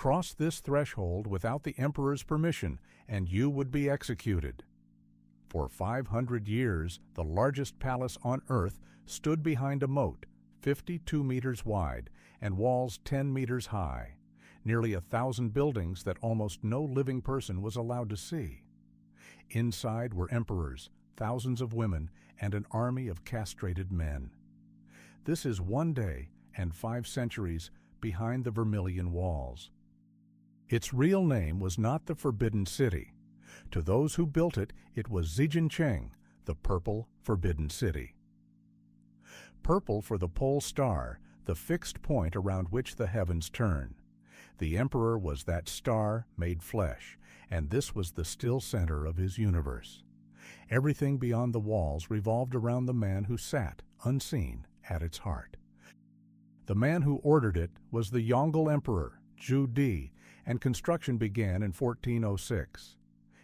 Cross this threshold without the emperor's permission, and you would be executed. For 500 years, the largest palace on earth stood behind a moat 52 meters wide and walls 10 meters high, nearly 1,000 buildings that almost no living person was allowed to see. Inside were emperors, thousands of women, and an army of castrated men. This is 1 day and 5 centuries behind the Vermilion Walls. Its real name was not the Forbidden City. To those who built it, it was Zhijiancheng, the Purple Forbidden City. Purple for the pole star, the fixed point around which the heavens turn. The emperor was that star made flesh, and this was the still center of his universe. Everything beyond the walls revolved around the man who sat, unseen, at its heart. The man who ordered it was the Yongle Emperor, Zhu Di, and construction began in 1406.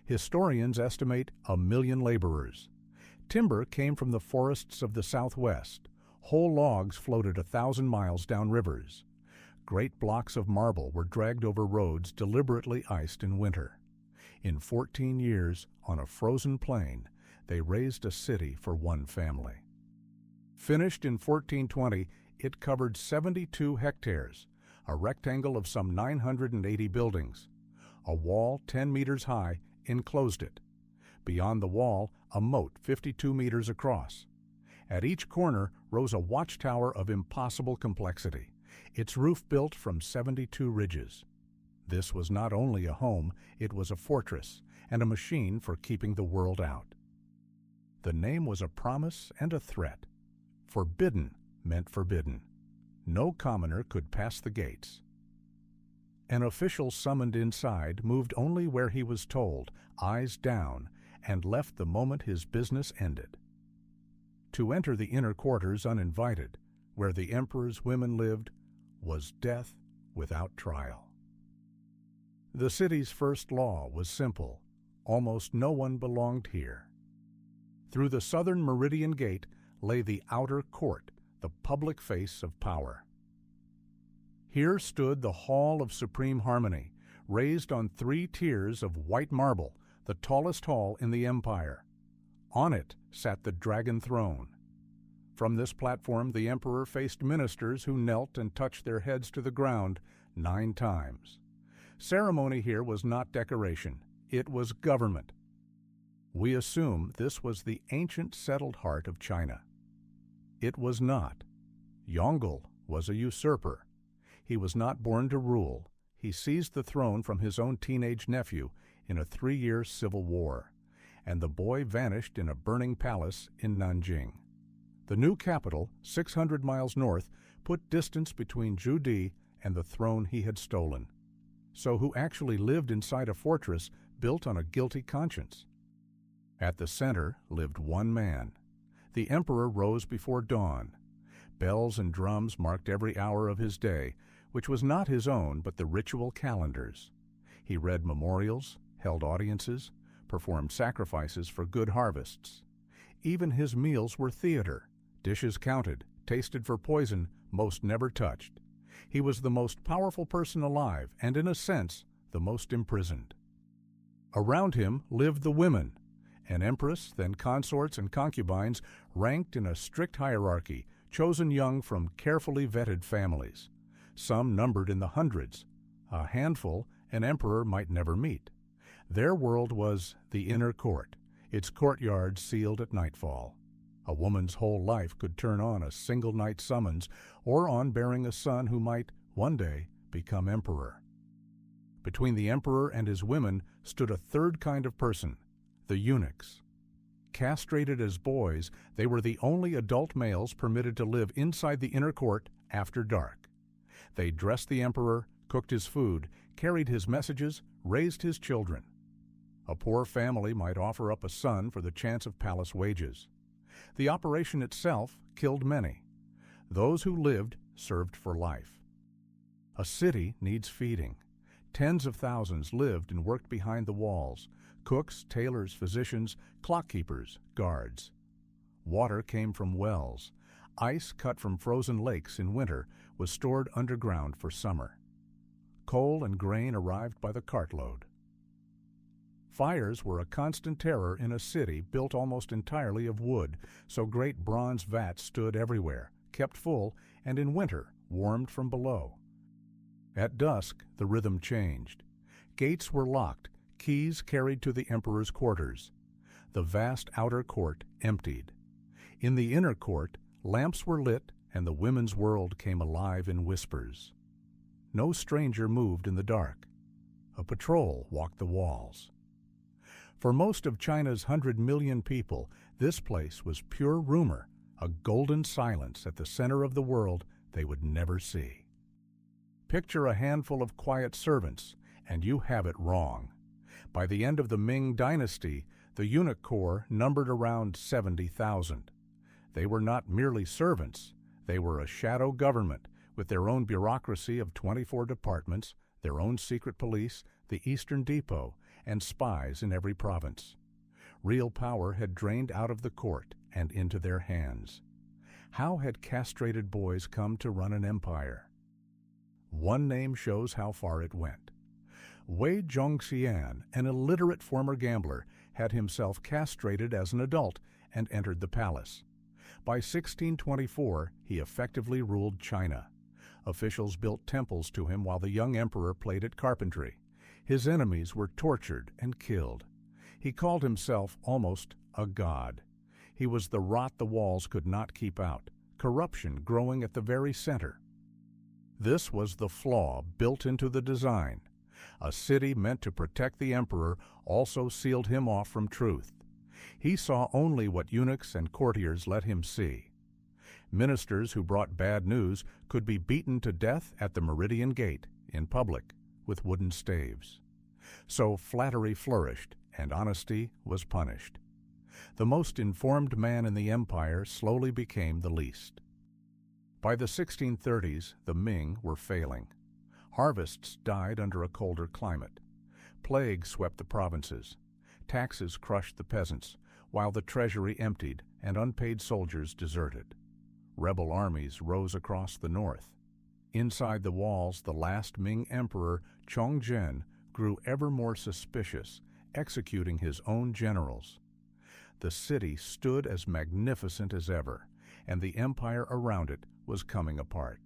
Historians estimate 1 million laborers. Timber came from the forests of the southwest. Whole logs floated 1,000 miles down rivers. Great blocks of marble were dragged over roads deliberately iced in winter. In 14 years, on a frozen plain, they raised a city for one family. Finished in 1420, it covered 72 hectares, a rectangle of some 980 buildings. A wall 10 meters high enclosed it. Beyond the wall, a moat 52 meters across. At each corner rose a watchtower of impossible complexity, its roof built from 72 ridges. This was not only a home, it was a fortress and a machine for keeping the world out. The name was a promise and a threat. Forbidden meant forbidden. No commoner could pass the gates. An official summoned inside moved only where he was told, eyes down, and left the moment his business ended. To enter the inner quarters uninvited, where the emperor's women lived, was death without trial. The city's first law was simple. Almost no one belonged here. Through the southern meridian gate lay the outer court, the public face of power. Here stood the Hall of Supreme Harmony, raised on 3 tiers of white marble, the tallest hall in the empire. On it sat the dragon throne. From this platform the emperor faced ministers who knelt and touched their heads to the ground 9 times. Ceremony here was not decoration, it was government. We assume this was the ancient settled heart of China. It was not. Yongle was a usurper. He was not born to rule. He seized the throne from his own teenage nephew in a 3-year civil war, and the boy vanished in a burning palace in Nanjing. The new capital, 600 miles north, put distance between Zhu Di and the throne he had stolen. So who actually lived inside a fortress built on a guilty conscience? At the center lived one man. The emperor rose before dawn. Bells and drums marked every hour of his day, which was not his own but the ritual calendar's. He read memorials, held audiences, performed sacrifices for good harvests. Even his meals were theater, dishes counted, tasted for poison, most never touched. He was the most powerful person alive and, in a sense, the most imprisoned. Around him lived the women. An empress, then consorts and concubines, ranked in a strict hierarchy, chosen young from carefully vetted families. Some numbered in the hundreds. A handful an emperor might never meet. Their world was the inner court, its courtyard sealed at nightfall. A woman's whole life could turn on a single night summons or on bearing a son who might, one day, become emperor. Between the emperor and his women stood a third kind of person, the eunuchs. Castrated as boys, they were the only adult males permitted to live inside the inner court after dark. They dressed the emperor, cooked his food, carried his messages, raised his children. A poor family might offer up a son for the chance of palace wages. The operation itself killed many. Those who lived served for life. A city needs feeding. Tens of thousands lived and worked behind the walls: cooks, tailors, physicians, clockkeepers, guards. Water came from wells. Ice cut from frozen lakes in winter was stored underground for summer. Coal and grain arrived by the cartload. Fires were a constant terror in a city built almost entirely of wood, so great bronze vats stood everywhere, kept full, and in winter warmed from below. At dusk, the rhythm changed. Gates were locked, keys carried to the emperor's quarters. The vast outer court emptied. In the inner court, lamps were lit, and the women's world came alive in whispers. No stranger moved in the dark. A patrol walked the walls. For most of China's 100 million people, this place was pure rumor, a golden silence at the center of the world they would never see. Picture a handful of quiet servants, and you have it wrong. By the end of the Ming dynasty, the eunuch corps numbered around 70,000. They were not merely servants, they were a shadow government with their own bureaucracy of 24 departments, their own secret police, the Eastern Depot, and spies in every province. Real power had drained out of the court and into their hands. How had castrated boys come to run an empire? One name shows how far it went. Wei Zhongxian, an illiterate former gambler, had himself castrated as an adult and entered the palace. By 1624, he effectively ruled China. Officials built temples to him while the young emperor played at carpentry. His enemies were tortured and killed. He called himself almost a god. He was the rot the walls could not keep out, corruption growing at the very center. This was the flaw built into the design. A city meant to protect the emperor also sealed him off from truth. He saw only what eunuchs and courtiers let him see. Ministers who brought bad news could be beaten to death at the Meridian Gate, in public, with wooden staves. So flattery flourished, and honesty was punished. The most informed man in the empire slowly became the least. By the 1630s, the Ming were failing. Harvests died under a colder climate. Plague swept the provinces. Taxes crushed the peasants, while the treasury emptied and unpaid soldiers deserted. Rebel armies rose across the north. Inside the walls, the last Ming emperor, Chongzhen, grew ever more suspicious, executing his own generals. The city stood as magnificent as ever, and the empire around it was coming apart.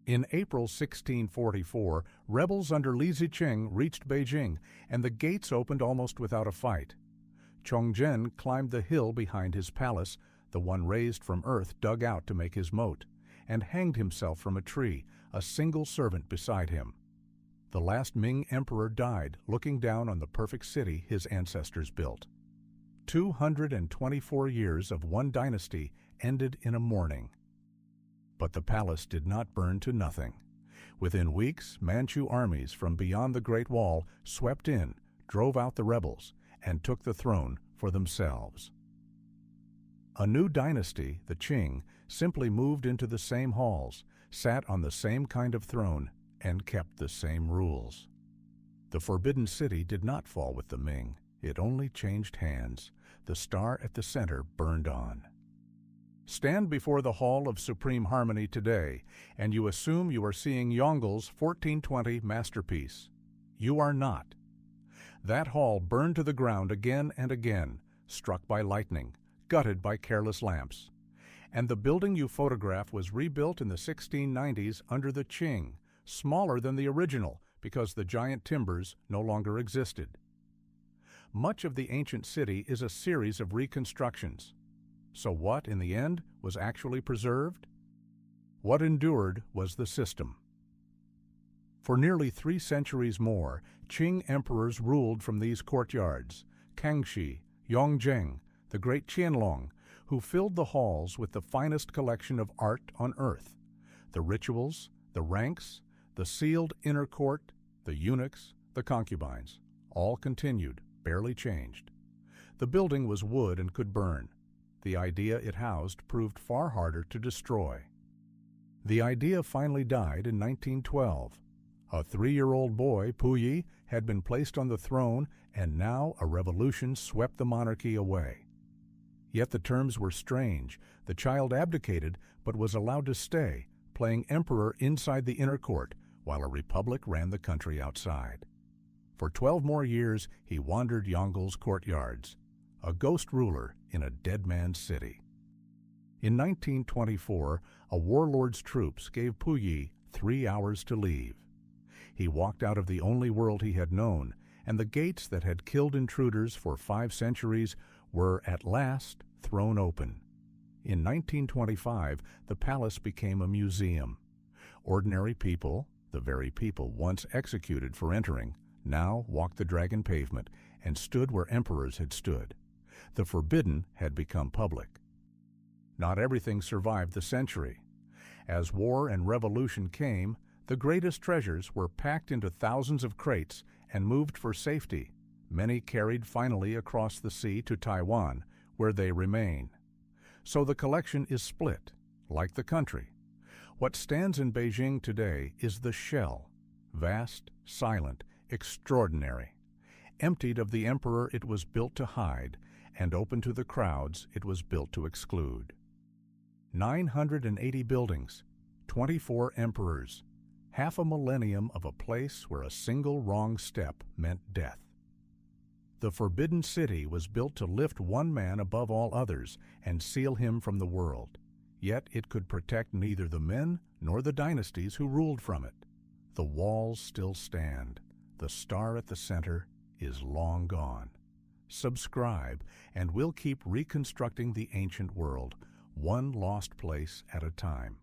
In April 1644, rebels under Li Zicheng reached Beijing, and the gates opened almost without a fight. Chongzhen climbed the hill behind his palace, the one raised from earth dug out to make his moat, and hanged himself from a tree, a single servant beside him. The last Ming emperor died looking down on the perfect city his ancestors built. 224 years of one dynasty ended in a morning. But the palace did not burn to nothing. Within weeks, Manchu armies from beyond the Great Wall swept in, drove out the rebels, and took the throne for themselves. A new dynasty, the Qing, simply moved into the same halls, sat on the same kind of throne, and kept the same rules. The Forbidden City did not fall with the Ming. It only changed hands. The star at the center burned on. Stand before the Hall of Supreme Harmony today, and you assume you are seeing Yongel's 1420 masterpiece. You are not. That hall burned to the ground again and again, struck by lightning, gutted by careless lamps. And the building you photograph was rebuilt in the 1690s under the Qing, smaller than the original because the giant timbers no longer existed. Much of the ancient city is a series of reconstructions. So what, in the end, was actually preserved? What endured was the system. For nearly 3 centuries more, Qing emperors ruled from these courtyards: Kangxi, Yongzheng, the great Qianlong, who filled the halls with the finest collection of art on earth. The rituals, the ranks, the sealed inner court, the eunuchs, the concubines, all continued, barely changed. The building was wood and could burn. The idea it housed proved far harder to destroy. The idea finally died in 1912. A 3-year-old boy, Puyi, had been placed on the throne, and now a revolution swept the monarchy away. Yet the terms were strange. The child abdicated, but was allowed to stay, playing emperor inside the inner court, while a republic ran the country outside. For 12 more years, he wandered Yongel's courtyards, a ghost ruler in a dead man's city. In 1924, a warlord's troops gave Puyi 3 hours to leave. He walked out of the only world he had known, and the gates that had killed intruders for 5 centuries were at last thrown open. In 1925, the palace became a museum. Ordinary people, the very people once executed for entering, now walked the dragon pavement and stood where emperors had stood. The forbidden had become public. Not everything survived the century. As war and revolution came, the greatest treasures were packed into thousands of crates and moved for safety, many carried finally across the sea to Taiwan, where they remain. So the collection is split, like the country. What stands in Beijing today is the shell, vast, silent, extraordinary. Emptied of the emperor it was built to hide, and open to the crowds it was built to exclude. 980 buildings, 24 emperors, half a millennium of a place where a single wrong step meant death. The Forbidden City was built to lift one man above all others and seal him from the world. Yet it could protect neither the men nor the dynasties who ruled from it. The walls still stand. The star at the center is long gone. Subscribe, and we'll keep reconstructing the ancient world, one lost place at a time.